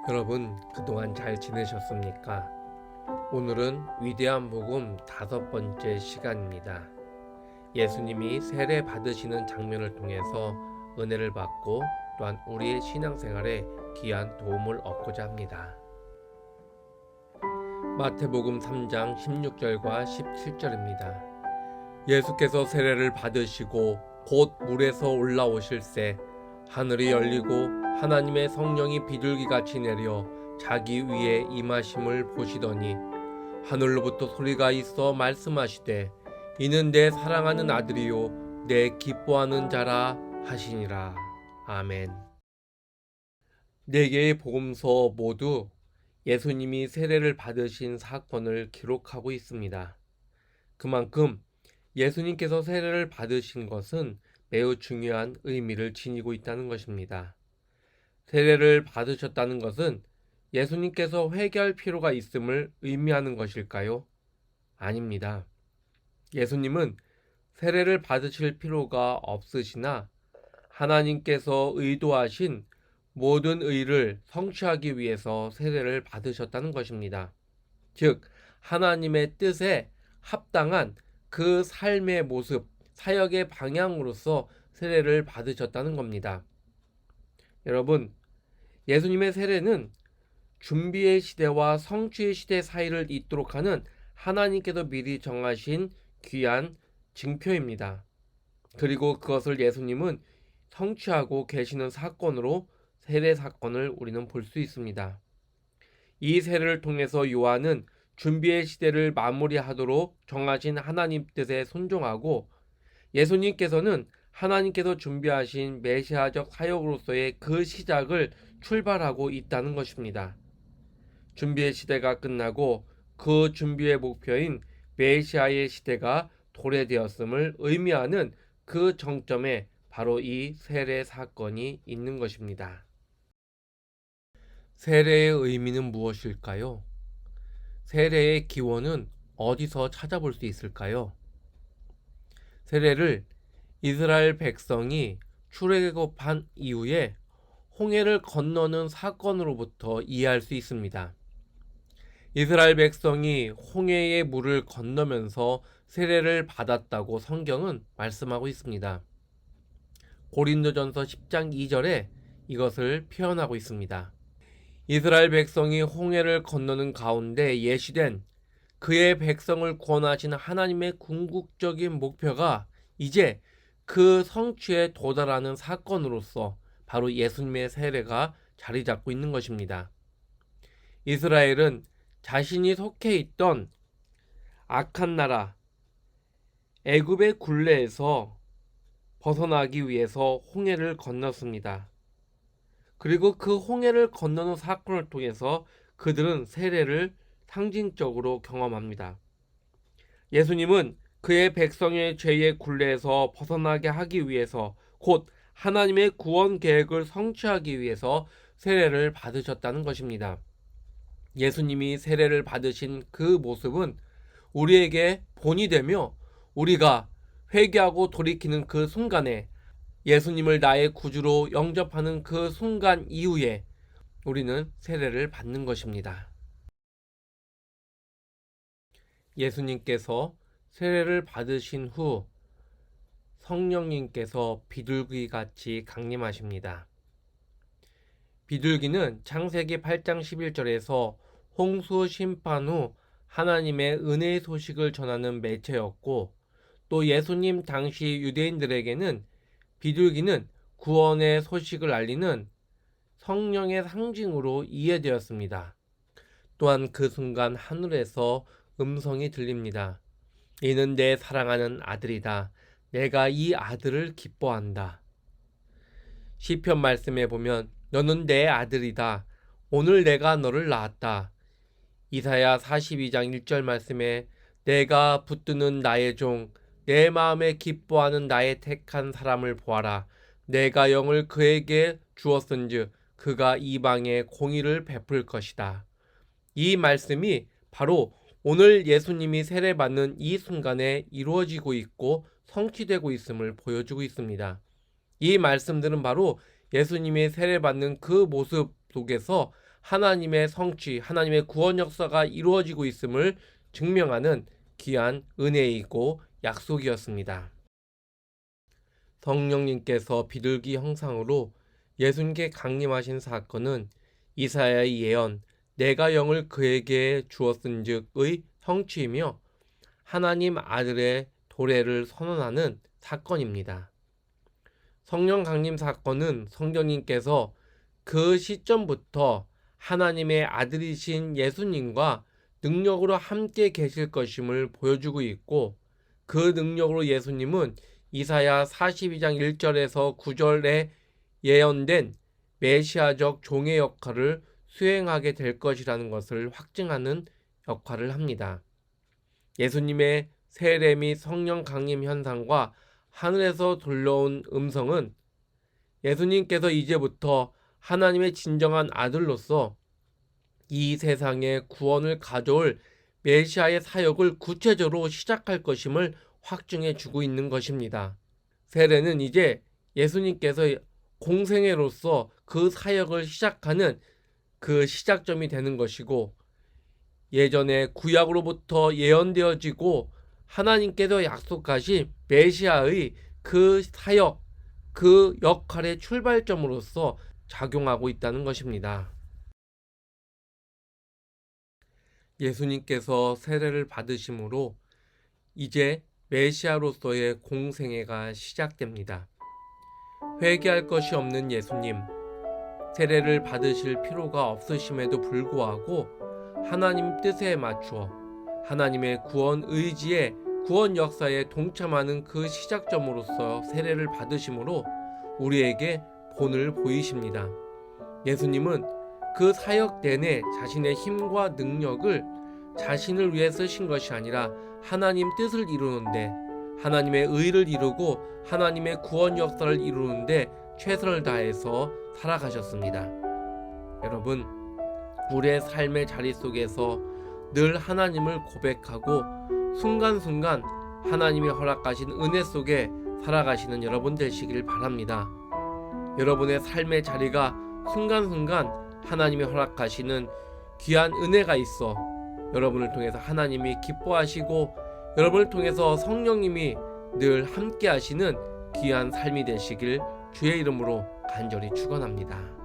여러분, 그동안 잘 지내셨습니까? 오늘은 위대한 복음 5번째 시간입니다. 예수님이 세례 받으시는 장면을 통해서 은혜를 받고 또한 우리의 신앙생활에 귀한 도움을 얻고자 합니다. 마태복음 3장 16절과 17절입니다. 예수께서 세례를 받으시고 곧 물에서 올라오실새 하늘이 열리고 하나님의 성령이 비둘기같이 내려 자기 위에 임하심을 보시더니 하늘로부터 소리가 있어 말씀하시되 이는 내 사랑하는 아들이요 내 기뻐하는 자라 하시니라. 아멘. 4개의 복음서 모두 예수님이 세례를 받으신 사건을 기록하고 있습니다. 그만큼 예수님께서 세례를 받으신 것은 매우 중요한 의미를 지니고 있다는 것입니다. 세례를 받으셨다는 것은 예수님께서 회개할 필요가 있음을 의미하는 것일까요? 아닙니다. 예수님은 세례를 받으실 필요가 없으시나 하나님께서 의도하신 모든 의를 성취하기 위해서 세례를 받으셨다는 것입니다. 즉, 하나님의 뜻에 합당한 그 삶의 모습, 사역의 방향으로서 세례를 받으셨다는 겁니다. 여러분, 예수님의 세례는 준비의 시대와 성취의 시대 사이를 잇도록 하는 하나님께서 미리 정하신 귀한 징표입니다. 그리고 그것을 예수님은 성취하고 계시는 사건으로 세례 사건을 우리는 볼 수 있습니다. 이 세례를 통해서 요한은 준비의 시대를 마무리하도록 정하신 하나님 뜻에 순종하고 예수님께서는 하나님께서 준비하신 메시아적 사역으로서의 그 시작을 출발하고 있다는 것입니다. 준비의 시대가 끝나고 그 준비의 목표인 메시아의 시대가 도래되었음을 의미하는 그 정점에 바로 이 세례 사건이 있는 것입니다. 세례의 의미는 무엇일까요? 세례의 기원은 어디서 찾아볼 수 있을까요? 세례를 이스라엘 백성이 출애굽한 이후에 홍해를 건너는 사건으로부터 이해할 수 있습니다. 이스라엘 백성이 홍해의 물을 건너면서 세례를 받았다고 성경은 말씀하고 있습니다. 고린도전서 10장 2절에 이것을 표현하고 있습니다. 이스라엘 백성이 홍해를 건너는 가운데 예시된 그의 백성을 구원하신 하나님의 궁극적인 목표가 이제 그 성취에 도달하는 사건으로서 바로 예수님의 세례가 자리 잡고 있는 것입니다. 이스라엘은 자신이 속해 있던 악한 나라 애굽의 굴레에서 벗어나기 위해서 홍해를 건넜습니다. 그리고 그 홍해를 건너는 사건을 통해서 그들은 세례를 상징적으로 경험합니다. 예수님은 그의 백성의 죄의 굴레에서 벗어나게 하기 위해서 곧 하나님의 구원 계획을 성취하기 위해서 세례를 받으셨다는 것입니다. 예수님이 세례를 받으신 그 모습은 우리에게 본이 되며 우리가 회개하고 돌이키는 그 순간에 예수님을 나의 구주로 영접하는 그 순간 이후에 우리는 세례를 받는 것입니다. 예수님께서 세례를 받으신 후 성령님께서 비둘기같이 강림하십니다. 비둘기는 창세기 8장 11절에서 홍수 심판 후 하나님의 은혜의 소식을 전하는 매체였고 또 예수님 당시 유대인들에게는 비둘기는 구원의 소식을 알리는 성령의 상징으로 이해되었습니다. 또한 그 순간 하늘에서 음성이 들립니다. 이는 내 사랑하는 아들이다. 내가 이 아들을 기뻐한다. 시편 말씀에 보면 너는 내 아들이다. 오늘 내가 너를 낳았다. 이사야 42장 1절 말씀에 내가 붙드는 나의 종 내 마음에 기뻐하는 나의 택한 사람을 보아라. 내가 영을 그에게 주었은즉 그가 이방에 공의를 베풀 것이다. 이 말씀이 바로 오늘 예수님이 세례받는 이 순간에 이루어지고 있고 성취되고 있음을 보여주고 있습니다. 이 말씀들은 바로 예수님이 세례받는 그 모습 속에서 하나님의 성취, 하나님의 구원 역사가 이루어지고 있음을 증명하는 귀한 은혜이고 약속이었습니다. 성령님께서 비둘기 형상으로 예수님께 강림하신 사건은 이사야의 예언, 내가 영을 그에게 주었은즉의 성취이며 하나님 아들의 도래를 선언하는 사건입니다. 성령 강림 사건은 성령님께서 그 시점부터 하나님의 아들이신 예수님과 능력으로 함께 계실 것임을 보여주고 있고, 그 능력으로 예수님은 이사야 42장 1절에서 9절에 예언된 메시아적 종의 역할을 수행하게 될 것이라는 것을 확증하는 역할을 합니다. 예수님의 세례 및 성령 강림 현상과 하늘에서 들려온 음성은 예수님께서 이제부터 하나님의 진정한 아들로서 이 세상에 구원을 가져올 메시아의 사역을 구체적으로 시작할 것임을 확증해 주고 있는 것입니다. 세례는 이제 예수님께서 공생애로서 그 사역을 시작하는 그 시작점이 되는 것이고, 예전에 구약으로부터 예언되어지고 하나님께서 약속하신 메시아의 그 사역, 그 역할의 출발점으로서 작용하고 있다는 것입니다. 예수님께서 세례를 받으심으로 이제 메시아로서의 공생애가 시작됩니다. 회개할 것이 없는 예수님, 세례를 받으실 필요가 없으심에도 불구하고 하나님 뜻에 맞추어 하나님의 구원 의지에 구원 역사에 동참하는 그 시작점으로서 세례를 받으심으로 우리에게 본을 보이십니다. 예수님은 그 사역 내내 자신의 힘과 능력을 자신을 위해 쓰신 것이 아니라 하나님 뜻을 이루는데, 하나님의 의를 이루고 하나님의 구원 역사를 이루는데 최선을 다해서 살아가셨습니다. 여러분, 우리의 삶의 자리 속에서 늘 하나님을 고백하고 순간순간 하나님이 허락하신 은혜 속에 살아가시는 여러분 되시길 바랍니다. 여러분의 삶의 자리가 순간순간 하나님이 허락하시는 귀한 은혜가 있어 여러분을 통해서 하나님이 기뻐하시고 여러분을 통해서 성령님이 늘 함께 하시는 귀한 삶이 되시길 주의 이름으로 간절히 축원합니다.